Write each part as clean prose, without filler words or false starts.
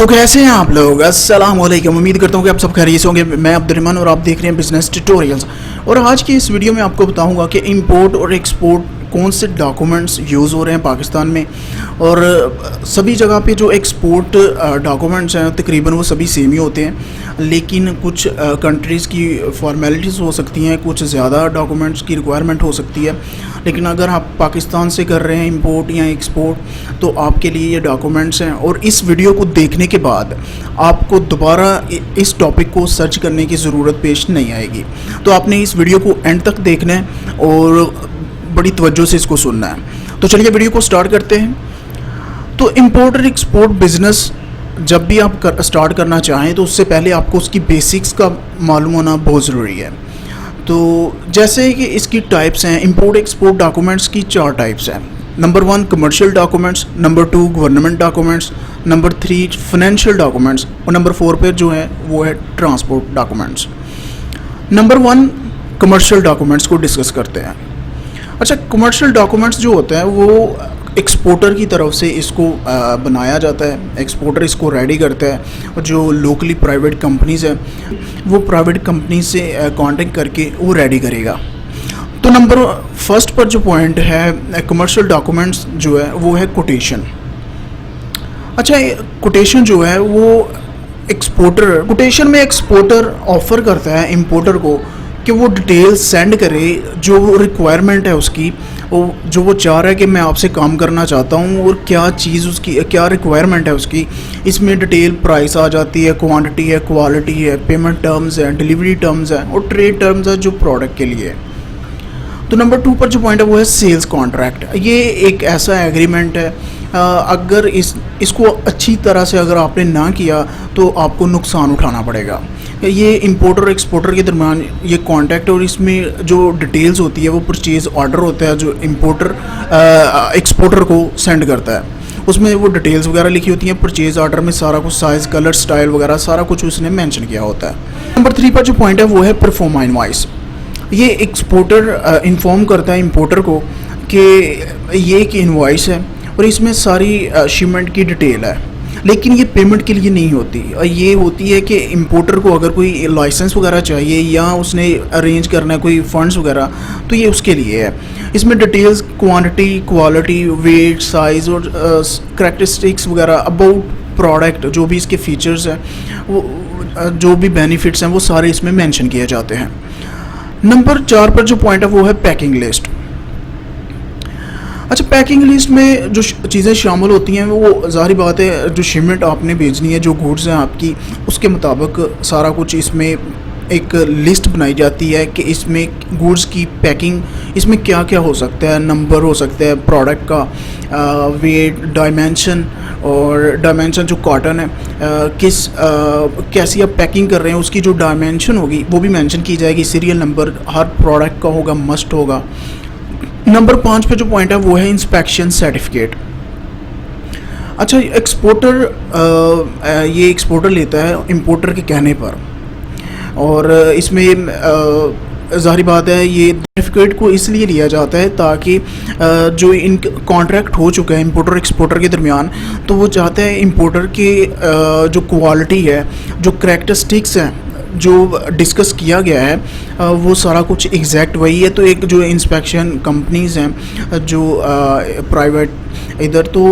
तो कैसे हैं आप लोग? अस्सलाम वालेकुम। उम्मीद करता हूँ कि आप सब खैरियत से होंगे। मैं अब्दुर्रहमान और आप देख रहे हैं बिजनेस ट्यूटोरियल्स। और आज की इस वीडियो में आपको बताऊंगा कि इंपोर्ट और एक्सपोर्ट कौन से डॉक्यूमेंट्स यूज़ हो रहे हैं पाकिस्तान में। और सभी जगह पे जो एक्सपोर्ट डॉक्यूमेंट्स हैं तकरीबन वो सभी सेम ही होते हैं, लेकिन कुछ कंट्रीज़ की फॉर्मेलिटीज़ हो सकती हैं, कुछ ज़्यादा डॉक्यूमेंट्स की रिक्वायरमेंट हो सकती है। लेकिन अगर आप पाकिस्तान से कर रहे हैं इंपोर्ट या एक्सपोर्ट तो आपके लिए ये डॉक्यूमेंट्स हैं। और इस वीडियो को देखने के बाद आपको दोबारा इस टॉपिक को सर्च करने की ज़रूरत पेश नहीं आएगी। तो आपने इस वीडियो को एंड तक देखना है और बड़ी तवज्जो से इसको सुनना है। तो चलिए वीडियो को स्टार्ट करते हैं। तो इंपोर्ट और एक्सपोर्ट बिज़नेस जब भी आप स्टार्ट करना चाहें तो उससे पहले आपको उसकी बेसिक्स का मालूम होना बहुत ज़रूरी है। तो जैसे कि इसकी टाइप्स हैं, इंपोर्ट एक्सपोर्ट डॉक्यूमेंट्स की 4 टाइप्स हैं। Number 1 commercial documents, number 2 government documents, number 3 financial documents और नंबर 4 पे जो है वो है transport documents. Number 1 commercial documents को डिस्कस करते हैं। अच्छा, कमर्शियल डॉक्यूमेंट्स जो होते हैं वो एक्सपोर्टर की तरफ से इसको बनाया जाता है। एक्सपोर्टर इसको रेडी करता है और जो लोकली प्राइवेट कंपनीज़ हैं वो प्राइवेट कंपनी से कांटेक्ट करके वो रेडी करेगा। तो नंबर फर्स्ट पर जो पॉइंट है कमर्शियल डॉक्यूमेंट्स जो है वो है कोटेशन। अच्छा, कोटेशन जो है वो कोटेशन में एक्सपोर्टर ऑफर करता है इंपोर्टर को कि वो डिटेल सेंड करे, जो रिक्वायरमेंट है उसकी, जो वो चाह रहा है कि मैं आपसे काम करना चाहता हूँ और क्या चीज़ उसकी क्या रिक्वायरमेंट है उसकी। इसमें डिटेल प्राइस आ जाती है, क्वांटिटी है, क्वालिटी है, पेमेंट टर्म्स है, डिलीवरी टर्म्स है और ट्रेड टर्म्स है जो प्रोडक्ट के लिए। तो नंबर 2 पर जो पॉइंट है वो है सेल्स कॉन्ट्रैक्ट। ये एक ऐसा एग्रीमेंट है, अगर इसको अच्छी तरह से अगर आपने ना किया तो आपको नुकसान उठाना पड़ेगा। ये इंपोर्टर और एक्सपोर्टर के दरमियान ये कॉन्टैक्ट और इसमें जो डिटेल्स होती है वो परचेज़ ऑर्डर होता है जो इंपोर्टर एक्सपोर्टर को सेंड करता है। उसमें वो डिटेल्स वगैरह लिखी होती हैं। परचेज़ ऑर्डर में सारा कुछ साइज़, कलर, स्टाइल वगैरह सारा कुछ उसने मेंशन किया होता है। नंबर 3 पर जो पॉइंट है वो है परफॉर्मा इनवॉइस। ये एक्सपोर्टर इन्फॉर्म करता है इंपोर्टर को कि ये एक इनवॉइस है और इसमें सारी शिपमेंट की डिटेल है, लेकिन ये पेमेंट के लिए नहीं होती। ये होती है कि इंपोर्टर को अगर कोई लाइसेंस वगैरह चाहिए या उसने अरेंज करना है कोई फंड्स वगैरह तो ये उसके लिए है। इसमें details quantity, quality, weight, size और करैक्टरिस्टिक्स वगैरह अबाउट प्रोडक्ट, जो भी इसके फीचर्स हैं वो जो भी बेनिफिट्स हैं वो सारे इसमें मेंशन किए जाते हैं। नंबर 4 पर जो पॉइंट है वो है पैकिंग लिस्ट। अच्छा, पैकिंग लिस्ट में जो चीज़ें शामिल होती हैं वो ज़ाहिर बात है जो शिपमेंट आपने भेजनी है, जो गुड्स हैं आपकी, उसके मुताबिक सारा कुछ इसमें एक लिस्ट बनाई जाती है कि इसमें गुड्स की पैकिंग इसमें क्या क्या हो सकता है। नंबर हो सकता है प्रोडक्ट का, वेट, डायमेंशन और डायमेंशन जो कॉटन है कैसी आप पैकिंग कर रहे हैं उसकी जो डायमेंशन होगी वो भी मेंशन की जाएगी। सीरियल नंबर हर प्रोडक्ट का होगा, मस्ट होगा। नंबर 5 पे जो पॉइंट है वो है इंस्पेक्शन सर्टिफिकेट। अच्छा, एक्सपोर्टर ये एक्सपोर्टर लेता है इंपोर्टर के कहने पर और इसमें ज़ाहिर बात है ये सर्टिफिकेट को इसलिए लिया जाता है ताकि जो इन कॉन्ट्रैक्ट हो चुका है इंपोर्टर एक्सपोर्टर के दरमियान तो वो चाहते हैं इंपोर्टर की जो क्वालिटी है, जो करैक्टरिस्टिक्स हैं जो डिस्कस किया गया है वो सारा कुछ एग्जैक्ट वही है। तो एक जो इंस्पेक्शन कंपनीज़ हैं जो प्राइवेट इधर तो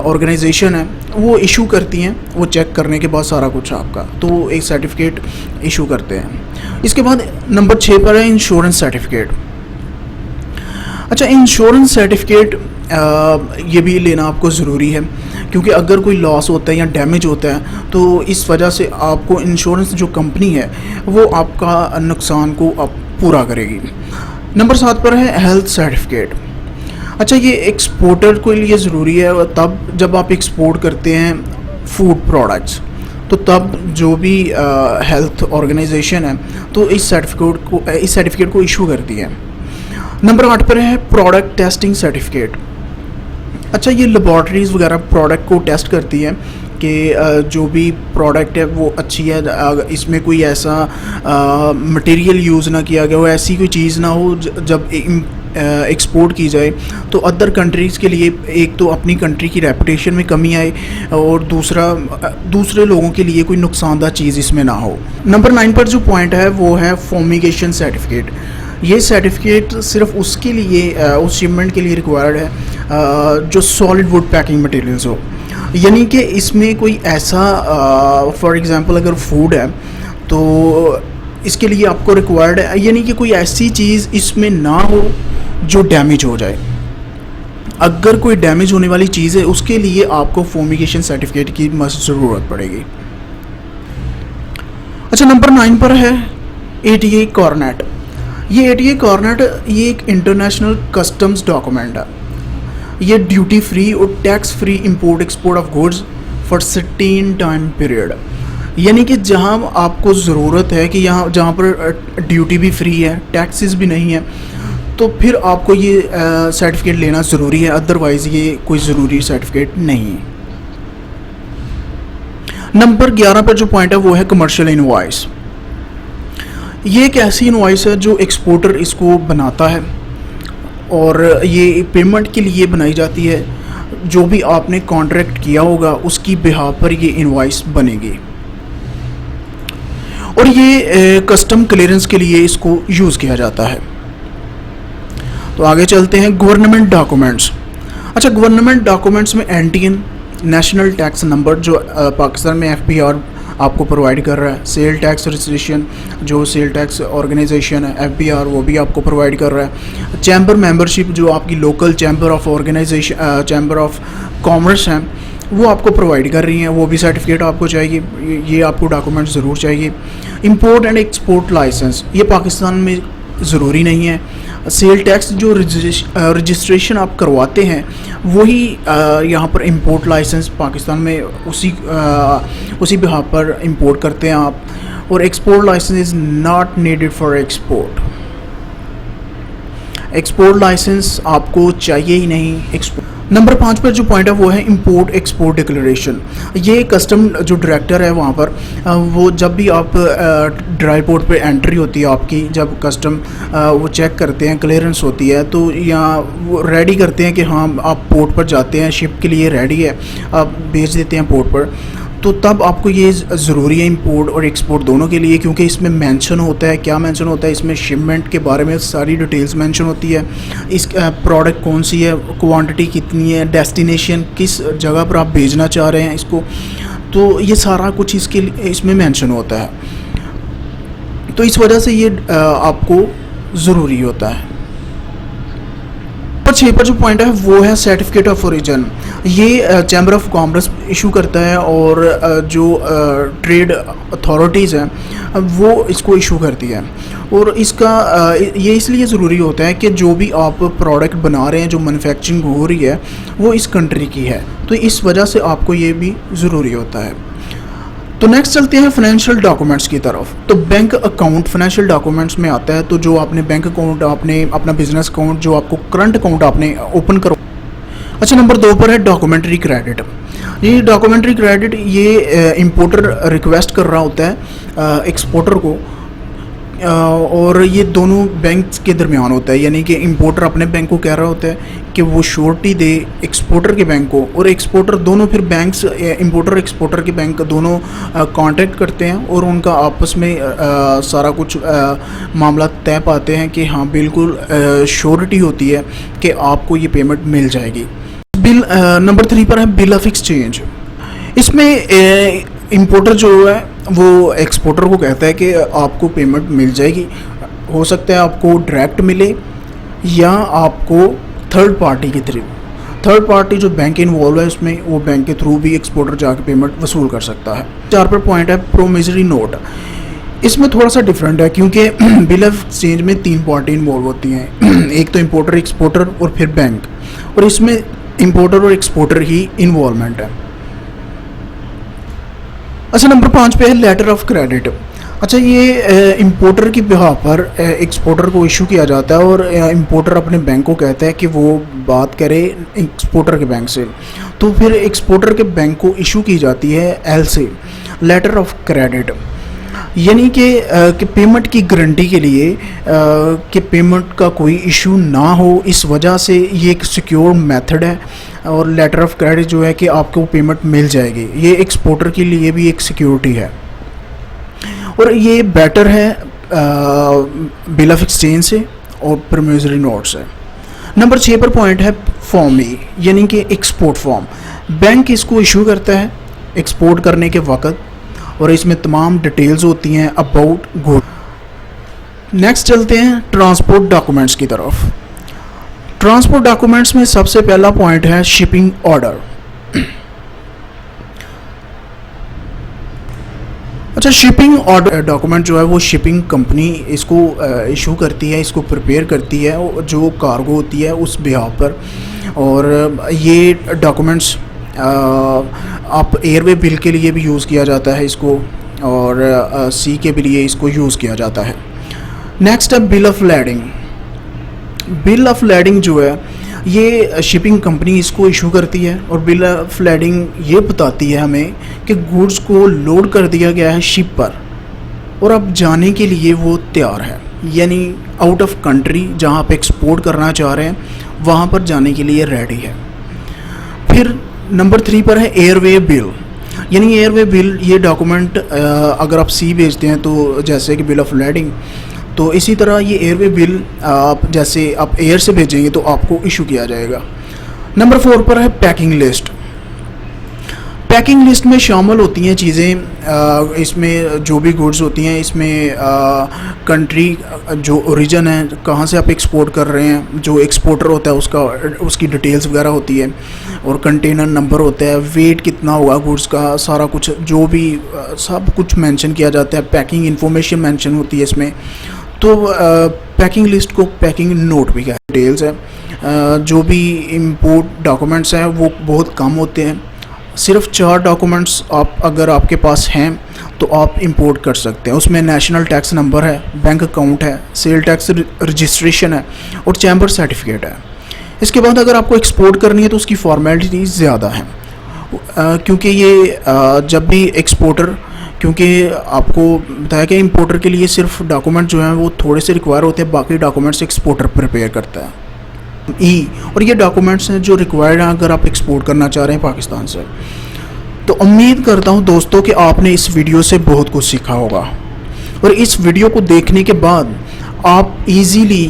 ऑर्गेनाइजेशन है वो इशू करती हैं, वो चेक करने के बाद सारा कुछ आपका तो एक सर्टिफिकेट इशू करते हैं। इसके बाद नंबर 6 पर है इंश्योरेंस सर्टिफिकेट। अच्छा, इंश्योरेंस सर्टिफिकेट ये भी लेना आपको ज़रूरी है क्योंकि अगर कोई लॉस होता है या डैमेज होता है तो इस वजह से आपको इंश्योरेंस जो कंपनी है वो आपका नुकसान को पूरा करेगी। नंबर 7 पर है हेल्थ सर्टिफिकेट। अच्छा, ये एक्सपोर्टर के लिए ज़रूरी है तब जब आप एक्सपोर्ट करते हैं फूड प्रोडक्ट्स, तो तब जो भी हेल्थ ऑर्गेनाइजेशन है तो इस सर्टिफिकेट को इशू करती है। नंबर 8 पर है प्रोडक्ट टेस्टिंग सर्टिफिकेट। अच्छा, ये लेबॉर्ट्रीज़ वगैरह प्रोडक्ट को टेस्ट करती हैं कि जो भी प्रोडक्ट है वो अच्छी है, इसमें कोई ऐसा मटेरियल यूज़ ना किया गया हो, ऐसी कोई चीज़ ना हो जब एक्सपोर्ट की जाए तो अदर कंट्रीज़ के लिए एक तो अपनी कंट्री की रेपुटेशन में कमी आए और दूसरा दूसरे लोगों के लिए कोई नुकसानदा चीज़ इसमें ना हो। नंबर 9 पर जो पॉइंट है वो है फॉर्मिगेशन सर्टिफिकेट। ये सर्टिफिकेट सिर्फ उसके लिए उस शिपमेंट के लिए रिक्वायर्ड है जो सॉलिड वुड पैकिंग मटेरियल्स हो, यानी कि इसमें कोई ऐसा फॉर एग्ज़ाम्पल अगर फूड है तो इसके लिए आपको रिक्वायर्ड है, यानी कि कोई ऐसी चीज़ इसमें ना हो जो डैमेज हो जाए। अगर कोई डैमेज होने वाली चीज़ है उसके लिए आपको फॉर्मिगेशन सर्टिफिकेट की मस्ट ज़रूरत पड़ेगी। अच्छा, नंबर 9 पर है ATA कॉर्नेट। ये ATA कॉर्नेट ये एक इंटरनेशनल कस्टम्स डॉक्यूमेंट है। ये ड्यूटी फ्री और tax free import export of goods for certain time period, यानी कि जहां आपको ज़रूरत है कि यहाँ जहाँ पर ड्यूटी भी फ्री है, टैक्सेस भी नहीं है, तो फिर आपको ये सर्टिफिकेट लेना ज़रूरी है, अदरवाइज़ ये कोई ज़रूरी सर्टिफिकेट नहीं है। नंबर 11 पर जो पॉइंट है वो है कमर्शियल इनवॉइस। ये एक ऐसी इनवॉइस है जो एक्सपोर्टर इसको बनाता है और ये पेमेंट के लिए बनाई जाती है। जो भी आपने कॉन्ट्रैक्ट किया होगा उसकी बिहाफ पर ये इनवॉइस बनेगी और ये कस्टम क्लियरेंस के लिए इसको यूज़ किया जाता है। तो आगे चलते हैं गवर्नमेंट डॉक्यूमेंट्स। अच्छा, गवर्नमेंट डॉक्यूमेंट्स में NTN नेशनल टैक्स नंबर जो पाकिस्तान में FBR आपको प्रोवाइड कर रहा है, सेल टैक्स रजिस्ट्रेशन जो सेल टैक्स ऑर्गेनाइजेशन है FBR वो भी आपको प्रोवाइड कर रहा है, चैम्बर मेंबरशिप जो आपकी local chamber of organisation chamber of commerce हैं वो आपको प्रोवाइड कर रही हैं, वो भी सर्टिफिकेट आपको चाहिए, ये आपको डॉक्यूमेंट ज़रूर चाहिए। इंपोर्ट एंड एक्सपोर्ट लाइसेंस ये पाकिस्तान में ज़रूरी नहीं है। सेल टैक्स जो रजिस्ट्रेशन आप करवाते हैं वही यहाँ पर इंपोर्ट लाइसेंस पाकिस्तान में उसी बिहाफ पर इंपोर्ट करते हैं आप, और export licence is not needed for export. Export licence आपको चाहिए ही नहीं। नंबर 5 पर जो पॉइंट है वो है इंपोर्ट एक्सपोर्ट डिक्लेरेशन। ये कस्टम जो डायरेक्टर है वहाँ पर वो जब भी आप ड्राई पोर्ट पे एंट्री होती है आपकी, जब कस्टम वो चेक करते हैं, क्लियरेंस होती है, तो यहाँ वो रेडी करते हैं कि हाँ आप पोर्ट पर जाते हैं, शिप के लिए रेडी है, आप भेज देते हैं पोर्ट पर, तो तब आपको ये ज़रूरी है इंपोर्ट और एक्सपोर्ट दोनों के लिए, क्योंकि इसमें मेंशन होता है। क्या मेंशन होता है इसमें? शिपमेंट के बारे में सारी डिटेल्स मेंशन होती है, इस प्रोडक्ट कौन सी है, क्वांटिटी कितनी है, डेस्टिनेशन किस जगह पर आप भेजना चाह रहे हैं इसको, तो ये सारा कुछ इसमें मेंशन होता है। तो इस वजह से ये आपको ज़रूरी होता है। पर 6 पर जो पॉइंट है वो है सर्टिफिकेट ऑफ ओरिजिन। ये चैम्बर ऑफ कॉमर्स इशू करता है और जो ट्रेड अथॉरिटीज़ हैं वो इसको इशू करती है, और इसका ये इसलिए ज़रूरी होता है कि जो भी आप प्रोडक्ट बना रहे हैं, जो मैन्युफैक्चरिंग हो रही है वो इस कंट्री की है, तो इस वजह से आपको ये भी ज़रूरी होता है। तो नेक्स्ट चलते हैं फाइनेंशियल डॉक्यूमेंट्स की तरफ। तो बैंक अकाउंट फाइनेंशियल डॉक्यूमेंट्स में आता है, तो जो आपने बैंक अकाउंट, आपने अपना बिजनेस अकाउंट, जो आपको करंट अकाउंट आपने ओपन करो। अच्छा, नंबर 2 पर है डॉक्यूमेंट्री क्रेडिट। ये डॉक्यूमेंट्री क्रेडिट ये इंपोर्टर रिक्वेस्ट कर रहा होता है एक्सपोर्टर को, और ये दोनों बैंक के दरमियान होता है, यानी कि इंपोर्टर अपने बैंक को कह रहा होता है कि वो श्योरिटी दे एक्सपोर्टर के बैंक को, और एक्सपोर्टर दोनों फिर बैंक्स, इंपोर्टर एक्सपोर्टर के बैंक दोनों कांटेक्ट करते हैं और उनका आपस में सारा कुछ मामला तय पाते हैं कि हाँ बिल्कुल श्योरिटी होती है कि आपको ये पेमेंट मिल जाएगी। बिल नंबर 3 पर है बिल ऑफ एक्सचेंज। इसमें इंपोर्टर जो है वो एक्सपोर्टर को कहता है कि आपको पेमेंट मिल जाएगी, हो सकता है आपको डायरेक्ट मिले या आपको थर्ड पार्टी के थ्रू, थर्ड पार्टी जो बैंक इन्वॉल्व है उसमें, वो बैंक के थ्रू भी एक्सपोर्टर जाकर पेमेंट वसूल कर सकता है। 4 पर पॉइंट है प्रोमिसरी नोट। इसमें थोड़ा सा डिफरेंट है क्योंकि बिल ऑफ एक्सचेंज में 3 पार्टी इन्वॉल्व होती हैं, एक तो इंपोर्टर, एक्सपोर्टर और फिर बैंक, और इसमें इंपोर्टर और एक्सपोर्टर ही इन्वॉल्वमेंट है। अच्छा, नंबर 5 पे है लेटर ऑफ क्रेडिट। अच्छा, ये इंपोर्टर की बिहाफ पर एक्सपोर्टर को इशू किया जाता है और इंपोर्टर अपने बैंक को कहता है कि वो बात करे एक्सपोर्टर के बैंक से, तो फिर एक्सपोर्टर के बैंक को इशू की जाती है LC, लेटर ऑफ क्रेडिट, यानी कि पेमेंट की गारंटी के लिए कि पेमेंट का कोई इशू ना हो, इस वजह से ये एक सिक्योर मेथड है। और लेटर ऑफ क्रेडिट जो है कि आपको पेमेंट मिल जाएगी, ये एक्सपोर्टर के लिए भी एक सिक्योरिटी है और ये बेटर है बिल ऑफ एक्सचेंज से और प्रॉमिसरी नोट से। नंबर 6 पर पॉइंट है फॉर्म E, यानी कि एक्सपोर्ट फॉर्म। बैंक इसको इशू करता है एक्सपोर्ट करने के वक्त और इसमें तमाम डिटेल्स होती हैं अबाउट गुड। नेक्स्ट चलते हैं ट्रांसपोर्ट डॉक्यूमेंट्स की तरफ। ट्रांसपोर्ट डॉक्यूमेंट्स में सबसे पहला पॉइंट है शिपिंग ऑर्डर। अच्छा, शिपिंग ऑर्डर डॉक्यूमेंट जो है वो शिपिंग कंपनी इसको इशू करती है, इसको प्रिपेयर करती है जो कार्गो होती है उस बिहाफ पर। और ये डॉक्यूमेंट्स आप एयरवे बिल के लिए भी यूज़ किया जाता है इसको, और सी के भी लिए इसको यूज़ किया जाता है। नेक्स्ट है bill of lading. Bill of lading जो है ये शिपिंग कंपनी इसको इशू करती है और बिल ऑफ लैडिंग ये बताती है हमें कि गुड्स को लोड कर दिया गया है शिप पर और अब जाने के लिए वो तैयार है, यानी आउट ऑफ कंट्री जहाँ आप एक्सपोर्ट करना चाह रहे हैं वहाँ पर जाने के लिए रेडी है। फिर नंबर 3 पर है एयरवे बिल, यानी एयरवे बिल ये डॉक्यूमेंट अगर आप सी भेजते हैं तो जैसे कि बिल ऑफ लैडिंग, तो इसी तरह ये एयरवे बिल आप जैसे आप एयर से भेजेंगे तो आपको इशू किया जाएगा। नंबर 4 पर है पैकिंग लिस्ट। पैकिंग लिस्ट में शामिल होती हैं चीज़ें, इसमें जो भी गुड्स होती हैं इसमें कंट्री जो ओरिजिन है, कहाँ से आप एक्सपोर्ट कर रहे हैं, जो एक्सपोर्टर होता है उसकी डिटेल्स वगैरह होती है और कंटेनर नंबर होता है, वेट कितना होगा गुड्स का, सारा कुछ जो भी सब कुछ मेंशन किया जाता है। पैकिंग इन्फॉर्मेशन मेंशन होती है इसमें। तो पैकिंग लिस्ट को पैकिंग नोट भी कहते हैं। डिटेल्स है जो भी इंपोर्ट डॉक्यूमेंट्स हैं वो बहुत कम होते हैं, सिर्फ 4 डॉक्यूमेंट्स आप अगर आपके पास हैं तो आप इंपोर्ट कर सकते हैं। उसमें नेशनल टैक्स नंबर है, बैंक अकाउंट है, सेल टैक्स रजिस्ट्रेशन है और चैम्बर सर्टिफिकेट है। इसके बाद अगर आपको एक्सपोर्ट करनी है तो उसकी फॉर्मेलिटी ज़्यादा है, क्योंकि ये जब भी एक्सपोर्टर, क्योंकि आपको बताया कि इंपोर्टर के लिए सिर्फ डॉक्यूमेंट जो हैं वो थोड़े से रिक्वायर होते हैं, बाकी डॉक्यूमेंट्स एक्सपोर्टर प्रिपेयर करता है ई, और ये डॉक्यूमेंट्स हैं जो रिक्वायर्ड हैं अगर आप एक्सपोर्ट करना चाह रहे हैं पाकिस्तान से। तो उम्मीद करता हूं दोस्तों कि आपने इस वीडियो से बहुत कुछ सीखा होगा और इस वीडियो को देखने के बाद आप इजीली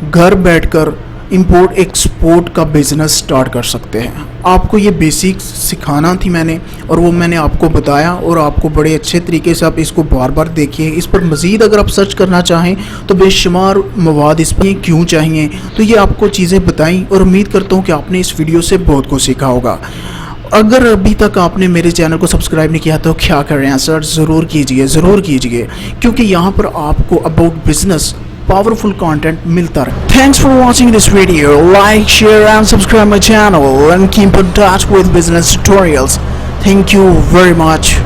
घर बैठकर इंपोर्ट एक्सपोर्ट का बिज़नेस स्टार्ट कर सकते हैं। आपको ये बेसिक्स सिखाना थी मैंने और वो मैंने आपको बताया और आपको बड़े अच्छे तरीके से आप इसको बार बार देखिए। इस पर मज़ीद अगर आप सर्च करना चाहें तो बेशुमार मवाद इस पर क्यों चाहिए, तो ये आपको चीज़ें बताई और उम्मीद करता हूँ कि आपने इस वीडियो से बहुत कुछ सीखा होगा। अगर अभी तक आपने मेरे चैनल को सब्सक्राइब नहीं किया तो क्या कर रहे हैं सर, ज़रूर कीजिए, क्योंकि यहाँ पर आपको about business powerful content milta rahe. Thanks for watching this video. Like, share and subscribe my channel and keep in touch with business tutorials. Thank you very much.